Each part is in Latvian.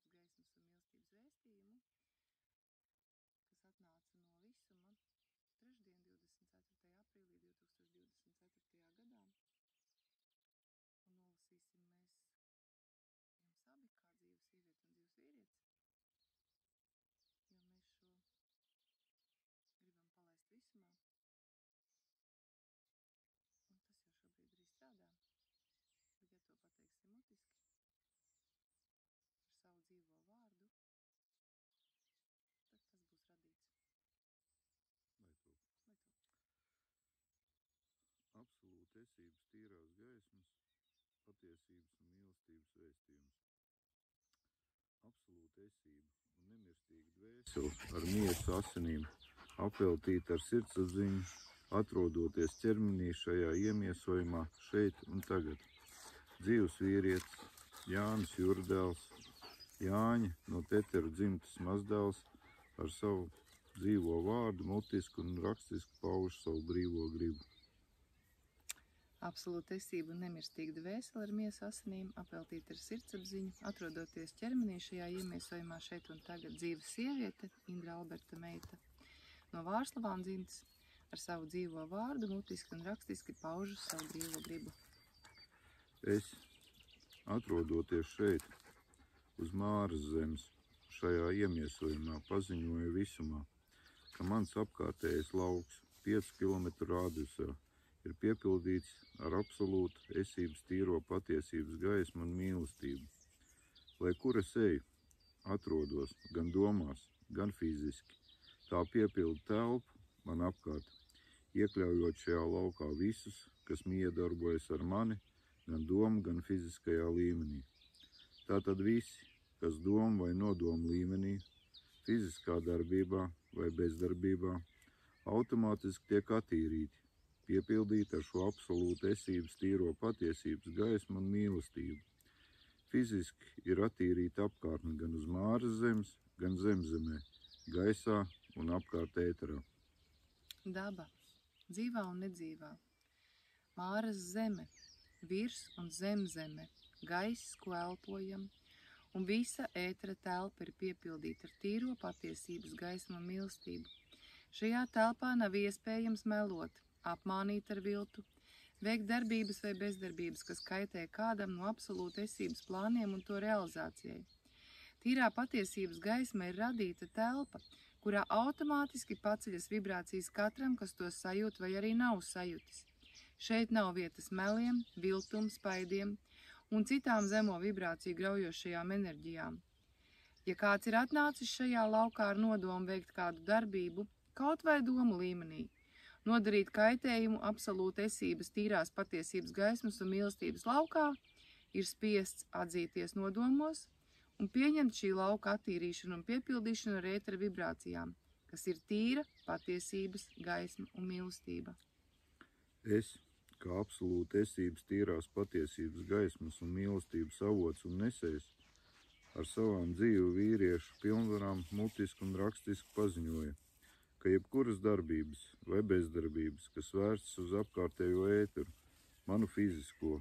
patiesības, gaismas un mīlestības vēstījumu, kas atnāca no visuma trešdien, 24. aprīlī 2024. gadā. Un nolasīsim mēs jums abi kā dzīva sieviete un dzīvs vīrietis, jo mēs šo gribam palaist visumā. Un tas jau šobrīd arī strādā. Bet ja to pateiksim mutiski, ar savu dzīvo vārdu, tad tas būs radīts. Lai top. Lai top. Absolūta esības tīrās gaismas, patiesības un mīlestības vēstījums. Absolūta esība un nemirstīga dvēsele ar miesu asinīm, apveltīta ar sirdsapziņu, atrodoties ķermenī šajā iemiesojumā šeit un tagad. Dzīvs vīrietis, Jānis Jurdēls, Jāņa no Teteru dzimtas mazdēls ar savu dzīvo vārdu, mutisku un rakstisku pauž savu brīvo gribu. Absolūta esība un nemirstīga dvēsele ar miesu asinīm, apveltīta ar sirdsapziņu, atrodoties ķermenī šajā iemiesojumā šeit un tagad. Dzīva sieviete, Indra Alberta meita, no Vārslavām dzimtas, ar savu dzīvo vārdu, mutiski un rakstiski paužu savu brīvo gribu. Es, atrodoties šeit, uz Māras zemes, šajā iemiesojumā, paziņoju visumā, ka mans apkārtējais lauks 5 kilometru rādījusā ir piepildīts ar absolūtu esības tīro patiesības gaismu un mīlestību. Lai kur es eju, atrodos gan domās, gan fiziski, tā piepilda telpu man apkārt, iekļaujot šajā laukā visus, kas miedarbojas ar mani, gan domu, gan fiziskajā līmenī. Tātad visi, kas domu vai nodomu līmenī, fiziskā darbībā vai bezdarbībā, automātiski tiek attīrīti, piepildīti ar šo absolūtu esības tīro patiesības gaismu un mīlestību. Fiziski ir attīrīta apkārtne gan uz Māras zemes, gan zemzemē, gaisā un apkārt ēterā. Daba, dzīvā un nedzīvā, Māras zeme, virs un zemzeme, gaiss, ko elpojam, un visa ētera telpa ir piepildīta ar tīro patiesības gaismu un mīlestību. Šajā telpā nav iespējams melot, apmānīt ar viltu, veikt darbības vai bezdarbības, kas kaitē kādam no absolūta esības plāniem un to realizācijai. Tīrā patiesības gaisma ir radīta telpa, kurā automātiski paceļas vibrācijas katram, kas to sajūt vai arī nav sajutis. Šeit nav vietas meliem, viltum, spaidiem un citām zemo vibrāciju graujošajām enerģijām. Ja kāds ir atnācis šajā laukā ar nodomu veikt kādu darbību, kaut vai domu līmenī, nodarīt kaitējumu absolūta esības tīrās patiesības gaismas un mīlestības laukā, ir spiests atzīties nodomos un pieņemt šī lauka attīrīšanu un piepildīšanu ar ētera vibrācijām, kas ir tīra patiesības gaisma un mīlestība. Es, kā absolūta esības tīrās patiesības gaismas un mīlestības avots un nesējs, ar savām dzīvu vīriešu pilnvarām mutiski un rakstiski paziņoju, ka jebkuras darbības vai bezdarbības, kas vērstas uz apkārtējo ēteru, manu fizisko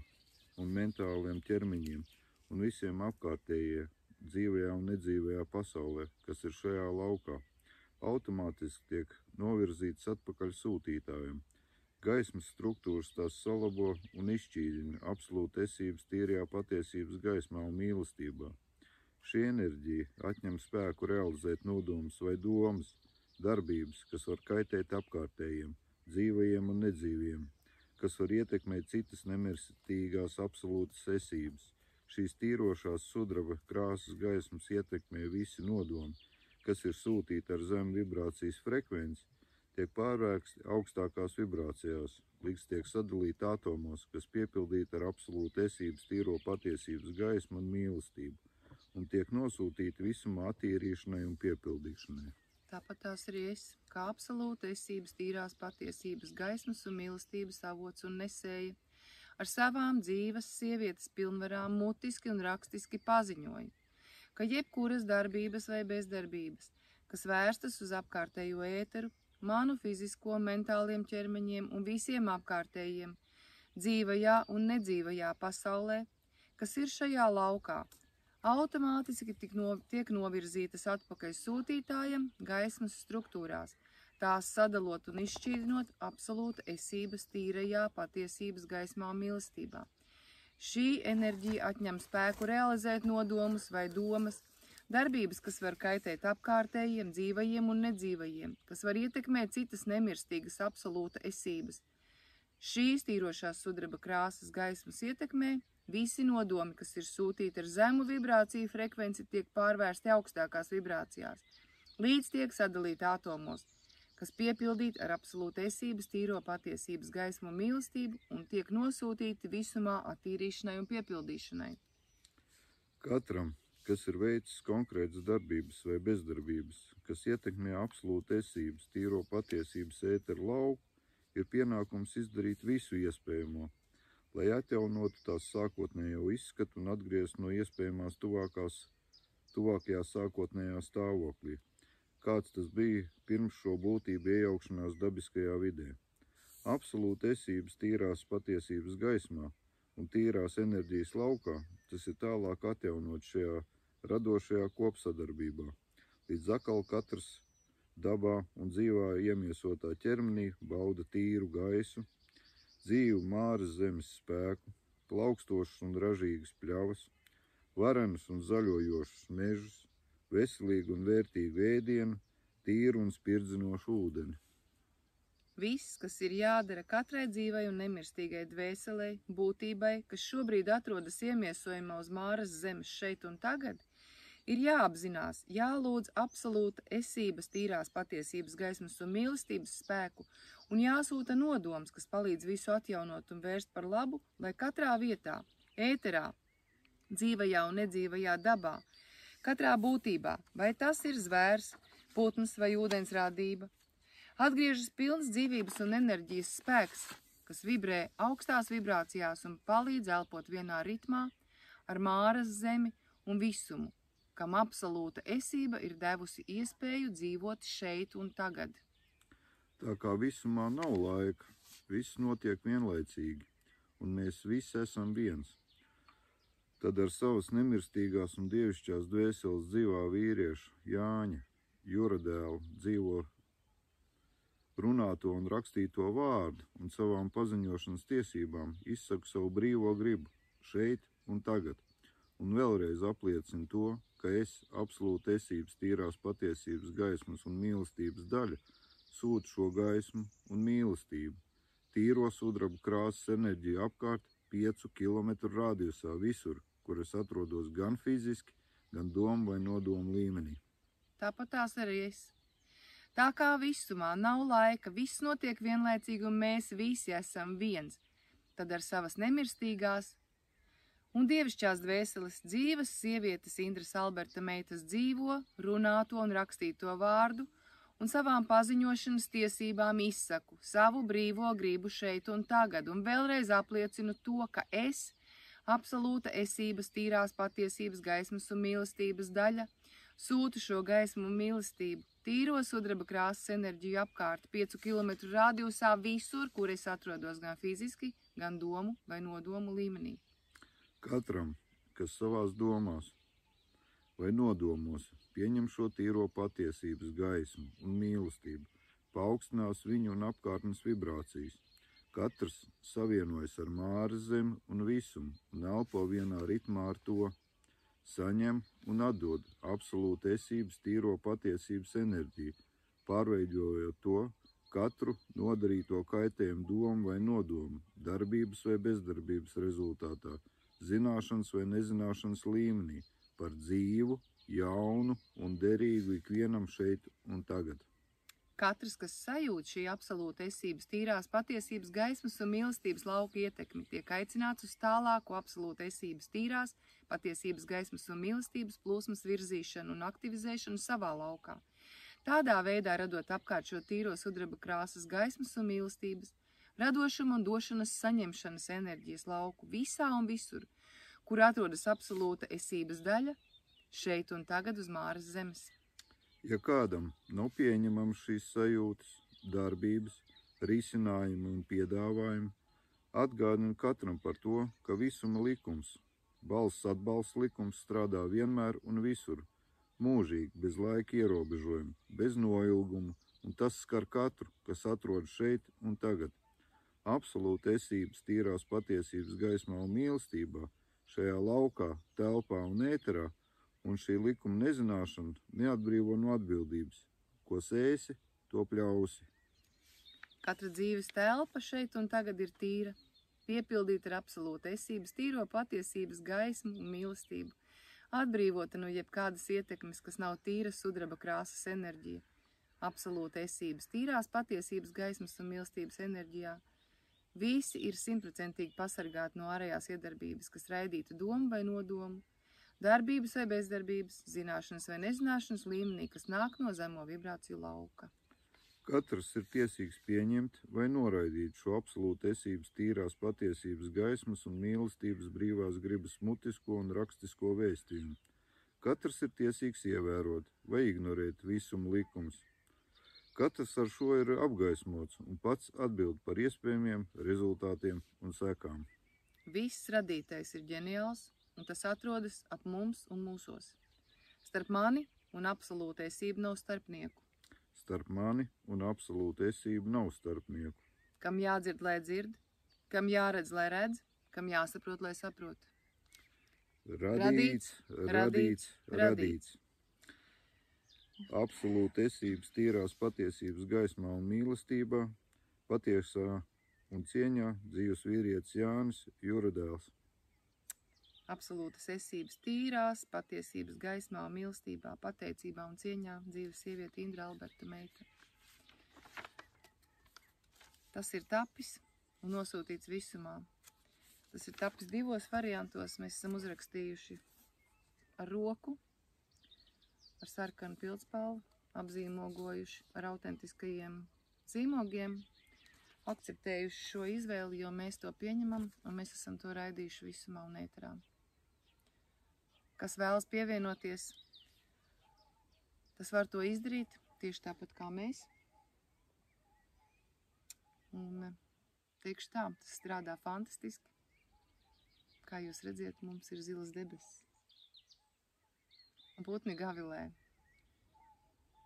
un mentāliem ķermeņiem un visiem apkārtējie dzīvajā un nedzīvajā pasaulē, kas ir šajā laukā, automātiski tiek novirzītas atpakaļ sūtītājiem. Gaismas struktūras tās salabo un izšķīdina absolūta esības tīrajā patiesības gaismā un mīlestībā. Šī enerģija atņem spēku realizēt nodomus vai domas, darbības, kas var kaitēt apkārtējiem, dzīvajiem un nedzīviem, kas var ietekmēt citas nemirstīgās absolūtas esības. Šīs tīrošās sudraba krāsas gaismas ietekmē visi nodomi, kas ir sūtīti ar zemu vibrācijas frekvenci, tiek pārvērsti augstākās vibrācijās, līdz tiek sadalīti atomos, kas piepildīti ar absolūtu esības tīro patiesības gaismu un mīlestību, un tiek nosūtīti visumā attīrīšanai un piepildīšanai. Tāpat tās arī es, kā absolūta esības tīrās patiesības gaismas un mīlestības avots un nesēja, ar savām dzīves sievietes pilnvarām mutiski un rakstiski paziņoju, ka jebkuras darbības vai bezdarbības, kas vērstas uz apkārtējo ēteru, manu fizisko, mentāliem ķermeņiem un visiem apkārtējiem, dzīvajā un nedzīvajā pasaulē, kas ir šajā laukā, automātiski tiek novirzītas atpakaļ sūtītājam gaismas struktūrās, tās sadalot un izšķīdinot absolūta esības tīrajā patiesības gaismā un mīlestībā. Šī enerģija atņem spēku realizēt nodomus vai domas, darbības, kas var kaitēt apkārtējiem, dzīvajiem un nedzīvajiem, kas var ietekmēt citas nemirstīgas absolūta esības. Šīs tīrošās sudraba krāsas gaismas ietekmē visi nodomi, kas ir sūtīti ar zemu vibrāciju frekvenci, tiek pārvērsti augstākās vibrācijās, līdz tiek sadalīti atomos, kas piepildīti ar absolūta esības tīro patiesības gaismu un mīlestību un tiek nosūtīti visumā attīrīšanai un piepildīšanai. Katram, kas ir veicis konkrētas darbības vai bezdarbības, kas ietekmē absolūta esības tīro patiesības ēteru lauku, ir pienākums izdarīt visu iespējamo, lai atjaunotu tās sākotnējo izskatu un atgrieztu no iespējamās tuvākajā sākotnējā stāvoklī, kāds tas bija pirms šo būtību iejaukšanās dabiskajā vidē. Absolūta esības tīrās patiesības gaismā un tīrās enerģijas laukā, tas ir tālāk atjaunot šajā radošajā kopsadarbībā, līdz atkal katrs dabā un dzīvā iemiesotā ķermenī bauda tīru gaisu, dzīvu Māras zemes spēku, plaukstošas un ražīgas pļavas, varenus un zaļojošus mežus, veselīgu un vērtīgu ēdienu, tīru un spirdzinošu ūdeni. Viss, kas ir jādara katrai dzīvai un nemirstīgai dvēselei, būtībai, kas šobrīd atrodas iemiesojumā uz Māras zemes šeit un tagad, ir jāapzinās, jālūdz absolūta esības tīrās patiesības gaismas un mīlestības spēku un jāsūta nodoms, kas palīdz visu atjaunot un vērst par labu, lai katrā vietā, ēterā, dzīvajā un nedzīvajā dabā, katrā būtībā, vai tas ir zvērs, putns vai ūdens radība, atgriežas pilns dzīvības un enerģijas spēks, kas vibrē augstās vibrācijās un palīdz elpot vienā ritmā ar Māras zemi un visumu, kam absolūta esība ir devusi iespēju dzīvot šeit un tagad. Tā kā visumā nav laika, viss notiek vienlaicīgi, un mēs visi esam viens. Tad ar savas nemirstīgās un dievišķās dvēseles dzīvā vīrieša Jāņa, Juradēla dzīvo runāto un rakstīto vārdu un savām paziņošanas tiesībām izsaku savu brīvo gribu šeit un tagad, un vēlreiz apliecinu to, ka es, absolūta esības tīrās patiesības gaismas un mīlestības daļa, sūtu šo gaismu un mīlestību, tīro sudraba krāsas enerģiju apkārt 5 kilometru radiusā visur, kur es atrodos gan fiziski, gan domu vai nodomu līmenī. Tāpat tās arī es. Tā kā visumā nav laika, viss notiek vienlaicīgi un mēs visi esam viens, tad ar savas nemirstīgās un dievišķās dvēseles dzīves sievietes Indras Alberta meitas dzīvo, runāto un rakstīto vārdu un savām paziņošanas tiesībām izsaku savu brīvo gribu šeit un tagad un vēlreiz apliecinu to, ka es, absolūta esības tīrās patiesības gaismas un mīlestības daļa, sūtu šo gaismu un mīlestību, tīro sudraba krāsas enerģiju apkārt 5 kilometru radiusā visur, kur es atrodos gan fiziski, gan domu vai nodomu līmenī. Katram, kas savās domās vai nodomos pieņem šo tīro patiesības gaismu un mīlestību, paaugstinās viņu un apkārtnes vibrācijas. Katrs savienojas ar Māras zemi un visumu un elpo vienā ritmā ar to, saņem un atdod absolūta esības tīro patiesības enerģiju, pārveidojot to katru nodarīto kaitējumu domu vai nodomu, darbības vai bezdarbības rezultātā, zināšanas vai nezināšanas līmenī, par dzīvu, jaunu un derīgu ikvienam šeit un tagad. Katrs, kas sajūt šī absolūta esības tīrās patiesības gaismas un mīlestības lauka ietekmi, tiek aicināts uz tālāku absolūta esības tīrās patiesības gaismas un mīlestības plūsmas virzīšanu un aktivizēšanu savā laukā. Tādā veidā radot apkārt šo tīro sudraba krāsas gaismas un mīlestības, radošuma un došanas saņemšanas enerģijas lauku visā un visur, kur atrodas absolūta esības daļa, šeit un tagad uz Māras zemes. Ja kādam nav pieņemams šīs sajūtas, darbības, risinājumi un piedāvājumi, atgādina katram par to, ka visuma likums Balss atbalsts likums strādā vienmēr un visur, mūžīgi, bez laika ierobežojuma, bez noilguma, un tas skar katru, kas atrodas šeit un tagad. Absolūta esības tīrās patiesības gaismā un mīlestībā, šajā laukā, telpā un ēterā, un šī likuma nezināšana neatbrīvo no atbildības. Ko sēsi, to pļausi. Katra dzīves telpa šeit un tagad ir tīra, piepildīta ar absolūta esības, tīro patiesības gaismu un mīlestību, atbrīvota no jebkādas ietekmes, kas nav tīra sudraba krāsas enerģija, absolūta esības, tīrās patiesības gaismas un mīlestības enerģijā. Visi ir 100% pasargāti no ārējās iedarbības, kas raidītu domu vai nodomu, darbības vai bezdarbības, zināšanas vai nezināšanas līmenī, kas nāk no zemo vibrāciju lauka. Katrs ir tiesīgs pieņemt vai noraidīt šo absolūtu esības tīrās patiesības gaismas un mīlestības brīvās gribas mutisko un rakstisko vēstījumu. Katrs ir tiesīgs ievērot vai ignorēt visuma likumus. Katrs ar šo ir apgaismots un pats atbild par iespējamiem rezultātiem un sekām. Viss radītais ir ģeniāls, un tas atrodas ap mums un mūsos. Starp mani un absolūta esība nav starpnieku. Starp mani un absolūtu esību nav starpnieku. Kam jādzird, lai dzird, kam jāredz, lai redz, kam jāsaprot, lai saprot. Radīts. Absolūta esības tīrās patiesības gaismā un mīlestībā, patiesā un cieņā dzīves vīrietis Jānis Juradēls. Absolūtas esības tīrās, patiesības gaismā un mīlestībā, pateicībā un cieņā dzīves sieviete Indra Alberta meita. Tas ir tapis un nosūtīts visumā. Tas ir tapis 2 variantos. Mēs esam uzrakstījuši ar roku, ar sarkanu pildspalvu, apzīmogojuši ar autentiskajiem zīmogiem, akceptējuši šo izvēli, jo mēs to pieņemam un mēs esam to raidījuši visumā un ēterā. Kas vēlas pievienoties, tas var to izdarīt tieši tāpat kā mēs. Un teikšu tā, tas strādā fantastiski. Kā jūs redziet, mums ir zilas debesis. Un putni gavilē.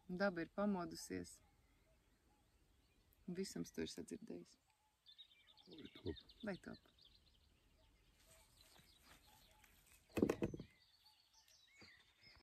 Un daba ir pamodusies. Un visums to ir sadzirdējis. Lai top. Lai top.